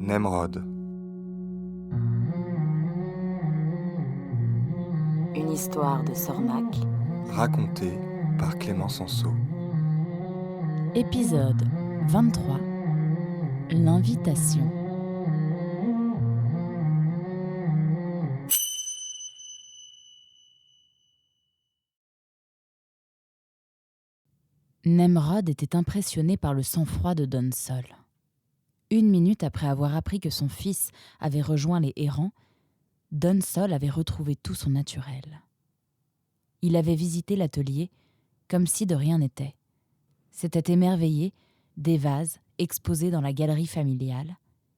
Nemrod. Une histoire de Sornac. Racontée par Clément Sanso. Épisode 23. L'invitation. Nemrod était impressionné par le sang-froid de Donsol. 1 minute après avoir appris que son fils avait rejoint les errants, Donsol avait retrouvé tout son naturel. Il avait visité l'atelier comme si de rien n'était. S'était émerveillé des vases exposés dans la galerie familiale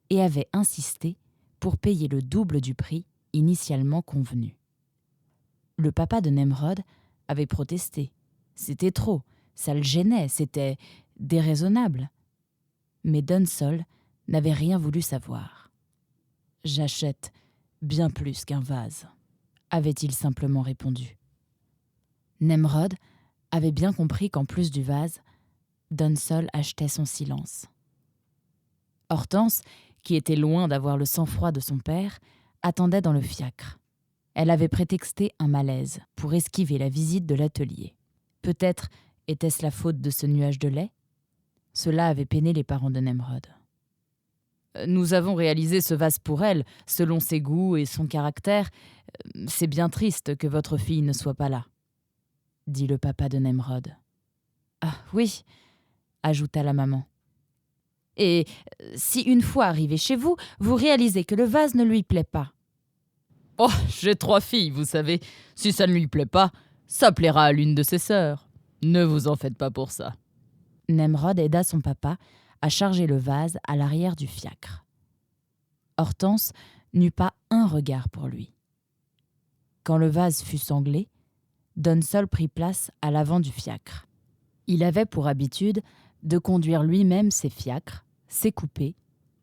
et avait insisté pour payer le double du prix initialement convenu. Le papa de Nemrod avait protesté. C'était trop, ça le gênait, c'était déraisonnable. Mais Donsol n'avait rien voulu savoir. « J'achète bien plus qu'un vase », avait-il simplement répondu. Nemrod avait bien compris qu'en plus du vase, Donsol achetait son silence. Hortense, qui était loin d'avoir le sang-froid de son père, attendait dans le fiacre. Elle avait prétexté un malaise pour esquiver la visite de l'atelier. Peut-être était-ce la faute de ce nuage de lait ? Cela avait peiné les parents de Nemrod. « Nous avons réalisé ce vase pour elle, selon ses goûts et son caractère. C'est bien triste que votre fille ne soit pas là, » dit le papa de Nemrod. « Ah oui », ajouta la maman. « Et si une fois arrivé chez vous, vous réalisez que le vase ne lui plaît pas ?»« Oh, j'ai 3 filles, vous savez. Si ça ne lui plaît pas, ça plaira à l'une de ses sœurs. Ne vous en faites pas pour ça. » Nemrod aida son papa à charger le vase à l'arrière du fiacre. Hortense n'eut pas un regard pour lui. Quand le vase fut sanglé, Donsol prit place à l'avant du fiacre. Il avait pour habitude de conduire lui-même ses fiacres, ses coupés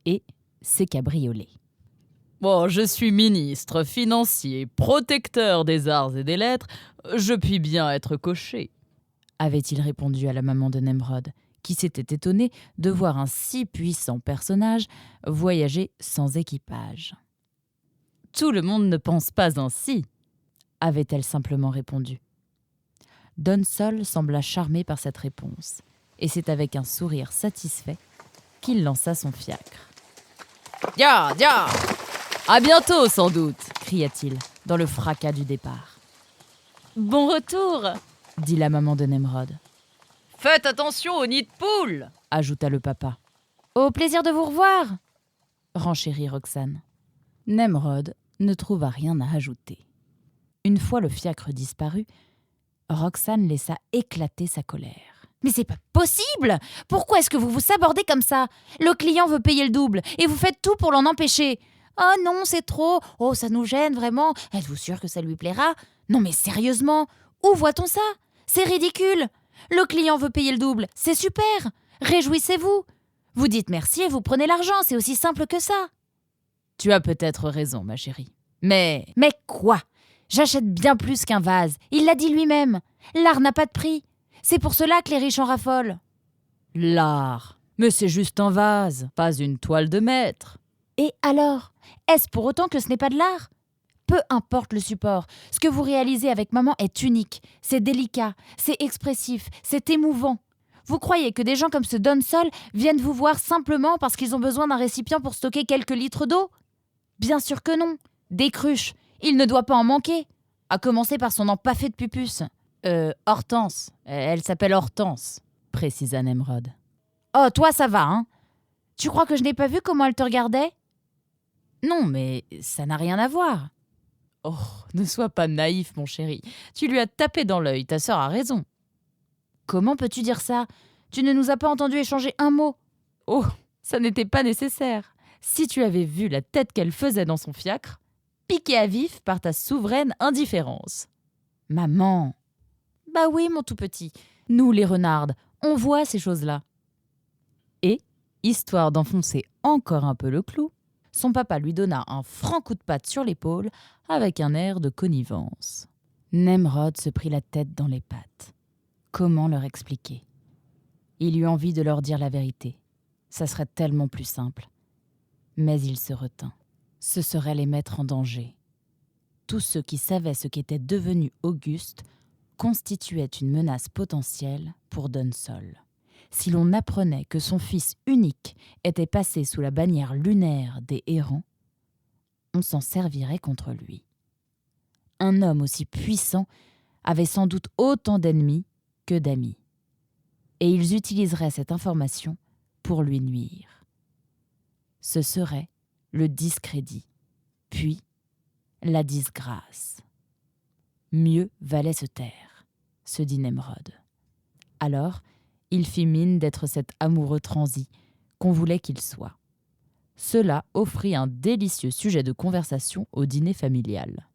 et ses cabriolets. « Bon, je suis ministre, financier, protecteur des arts et des lettres, je puis bien être cocher, » avait-il répondu à la maman de Nemrod, qui s'était étonnée de voir un si puissant personnage voyager sans équipage. « Tout le monde ne pense pas ainsi, » avait-elle simplement répondu. Donsol sembla charmé par cette réponse, et c'est avec un sourire satisfait qu'il lança son fiacre. « Dia, dia ! À bientôt, sans doute !» cria-t-il, dans le fracas du départ. « Bon retour !» dit la maman de Nemrod. « Faites attention au nid de poule !» ajouta le papa. « Au plaisir de vous revoir !» renchérit Roxane. Nemrod ne trouva rien à ajouter. Une fois le fiacre disparu, Roxane laissa éclater sa colère. « Mais c'est pas possible ! Pourquoi est-ce que vous vous sabordez comme ça ? Le client veut payer le double et vous faites tout pour l'en empêcher. Oh non, c'est trop. Oh, ça nous gêne vraiment. Êtes-vous sûr que ça lui plaira ? Non mais sérieusement, où voit-on ça ? C'est ridicule. Le client veut payer le double, c'est super. Réjouissez-vous. Vous dites merci et vous prenez l'argent, c'est aussi simple que ça. » Tu as peut-être raison, ma chérie. Mais quoi ? J'achète bien plus qu'un vase. Il l'a dit lui-même. L'art n'a pas de prix. C'est pour cela que les riches en raffolent. L'art ? Mais c'est juste un vase, pas une toile de maître. Et alors ? Est-ce pour autant que ce n'est pas de l'art ? Peu importe le support, ce que vous réalisez avec maman est unique. C'est délicat, c'est expressif, c'est émouvant. Vous croyez que des gens comme ce Donsol viennent vous voir simplement parce qu'ils ont besoin d'un récipient pour stocker quelques litres d'eau ? Bien sûr que non. Des cruches, il ne doit pas en manquer. À commencer par son empaffé de pupus. Hortense. Elle s'appelle Hortense, précisa Nemrod. Oh, toi ça va, hein ? Tu crois que je n'ai pas vu comment elle te regardait ? Non, mais ça n'a rien à voir. Oh, ne sois pas naïf, mon chéri. Tu lui as tapé dans l'œil, ta sœur a raison. Comment peux-tu dire ça ? Tu ne nous as pas entendu échanger un mot. Oh, ça n'était pas nécessaire. Si tu avais vu la tête qu'elle faisait dans son fiacre, piquée à vif par ta souveraine indifférence. Maman. Bah oui, mon tout petit. Nous, les renardes, on voit ces choses-là. Et, histoire d'enfoncer encore un peu le clou, son papa lui donna un franc coup de patte sur l'épaule avec un air de connivence. Nemrod se prit la tête dans les pattes. Comment leur expliquer ? Il eut envie de leur dire la vérité. Ça serait tellement plus simple. Mais il se retint. Ce serait les mettre en danger. Tous ceux qui savaient ce qu'était devenu Auguste constituaient une menace potentielle pour Donsol. Si l'on apprenait que son fils unique était passé sous la bannière lunaire des Errants, on s'en servirait contre lui. Un homme aussi puissant avait sans doute autant d'ennemis que d'amis. Et ils utiliseraient cette information pour lui nuire. Ce serait le discrédit, puis la disgrâce. Mieux valait se taire, se dit Nemrod. Alors, il fit mine d'être cet amoureux transi qu'on voulait qu'il soit. Cela offrit un délicieux sujet de conversation au dîner familial.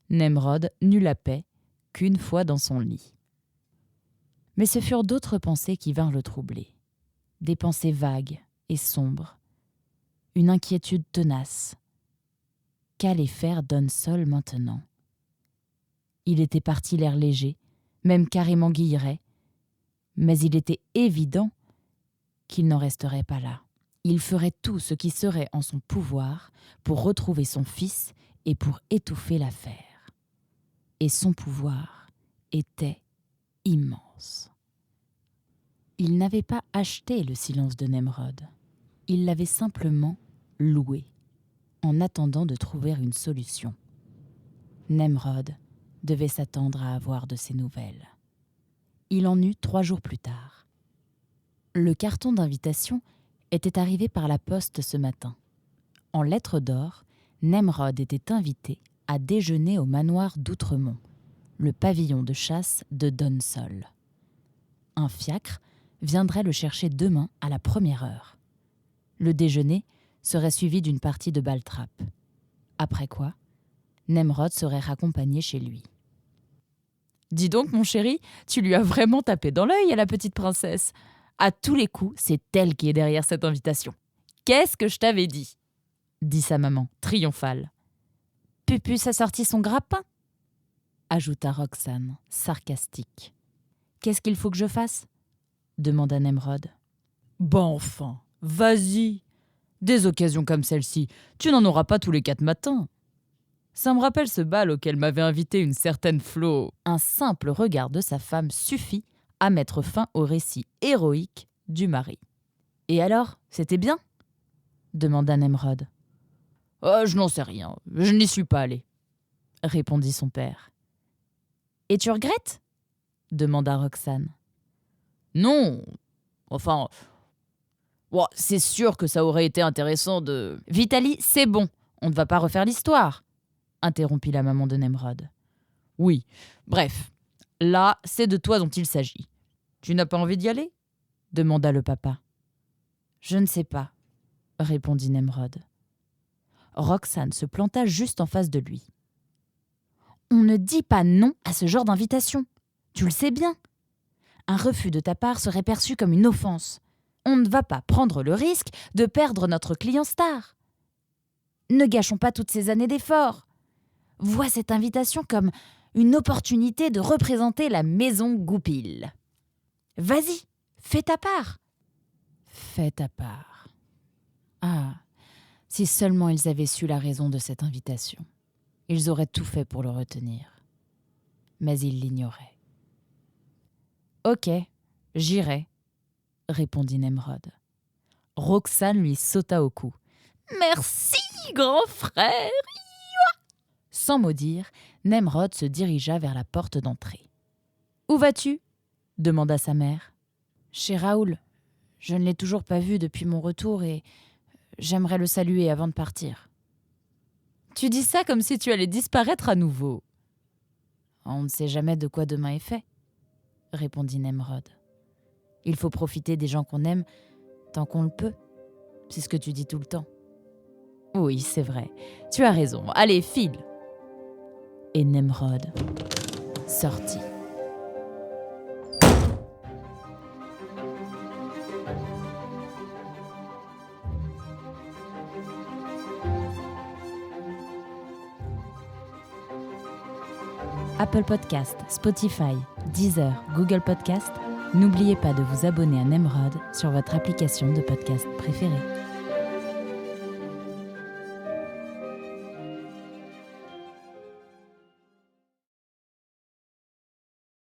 Nemrod n'eut la paix qu'une fois dans son lit. Mais ce furent d'autres pensées qui vinrent le troubler. Des pensées vagues et sombres. Une inquiétude tenace. Qu'allait faire Donsol maintenant ? Il était parti l'air léger, même carrément guilleret, mais il était évident qu'il n'en resterait pas là. Il ferait tout ce qui serait en son pouvoir pour retrouver son fils et pour étouffer l'affaire. Et son pouvoir était immense. Il n'avait pas acheté le silence de Nemrod. Il l'avait simplement loué, en attendant de trouver une solution. Nemrod devait s'attendre à avoir de ses nouvelles. Il en eut 3 jours plus tard. Le carton d'invitation était arrivé par la poste ce matin. En lettres d'or, Nemrod était invité à déjeuner au manoir d'Outremont, le pavillon de chasse de Donsol. Un fiacre viendrait le chercher demain à la 1re heure. Le déjeuner serait suivi d'une partie de baltrap. Après quoi, Nemrod serait raccompagné chez lui. « Dis donc, mon chéri, tu lui as vraiment tapé dans l'œil à la petite princesse. À tous les coups, c'est elle qui est derrière cette invitation. Qu'est-ce que je t'avais dit ?» dit sa maman, triomphale. « Pupus a sorti son grappin ?» ajouta Roxane, sarcastique. « Qu'est-ce qu'il faut que je fasse ?» demanda Nemrod. « Ben enfin, vas-y. Des occasions comme celle-ci, tu n'en auras pas tous les 4 matins. Ça me rappelle ce bal auquel m'avait invité une certaine Flo. » Un simple regard de sa femme suffit à mettre fin au récit héroïque du mari. « Et alors, c'était bien ?» demanda Nemrod. « Je n'en sais rien, je n'y suis pas allé, » répondit son père. « Et tu regrettes ?» demanda Roxane. « Non, enfin, c'est sûr que ça aurait été intéressant de... »« Vitali, c'est bon, on ne va pas refaire l'histoire, » interrompit la maman de Nemrod. « Oui, bref, là, c'est de toi dont il s'agit. Tu n'as pas envie d'y aller ?» demanda le papa. « Je ne sais pas, » répondit Nemrod. Roxane se planta juste en face de lui. « On ne dit pas non à ce genre d'invitation. Tu le sais bien. Un refus de ta part serait perçu comme une offense. On ne va pas prendre le risque de perdre notre client star. Ne gâchons pas toutes ces années d'efforts. Vois cette invitation comme une opportunité de représenter la maison Goupil. Vas-y, fais ta part. » Fais ta part. Ah, si seulement ils avaient su la raison de cette invitation. Ils auraient tout fait pour le retenir. Mais ils l'ignoraient. « Ok, j'irai, » répondit Nemrod. Roxane lui sauta au cou. « Merci, grand frère !» Sans mot dire, Nemrod se dirigea vers la porte d'entrée. « Où vas-tu » demanda sa mère. « Chez Raoul. Je ne l'ai toujours pas vu depuis mon retour et j'aimerais le saluer avant de partir. » « Tu dis ça comme si tu allais disparaître à nouveau. »« On ne sait jamais de quoi demain est fait, » répondit Nemrod. « Il faut profiter des gens qu'on aime tant qu'on le peut. C'est ce que tu dis tout le temps. »« Oui, c'est vrai. Tu as raison. Allez, file !» Et Nemrod sortit. Apple Podcast, Spotify, Deezer, Google Podcast, n'oubliez pas de vous abonner à Nemrod sur votre application de podcast préférée.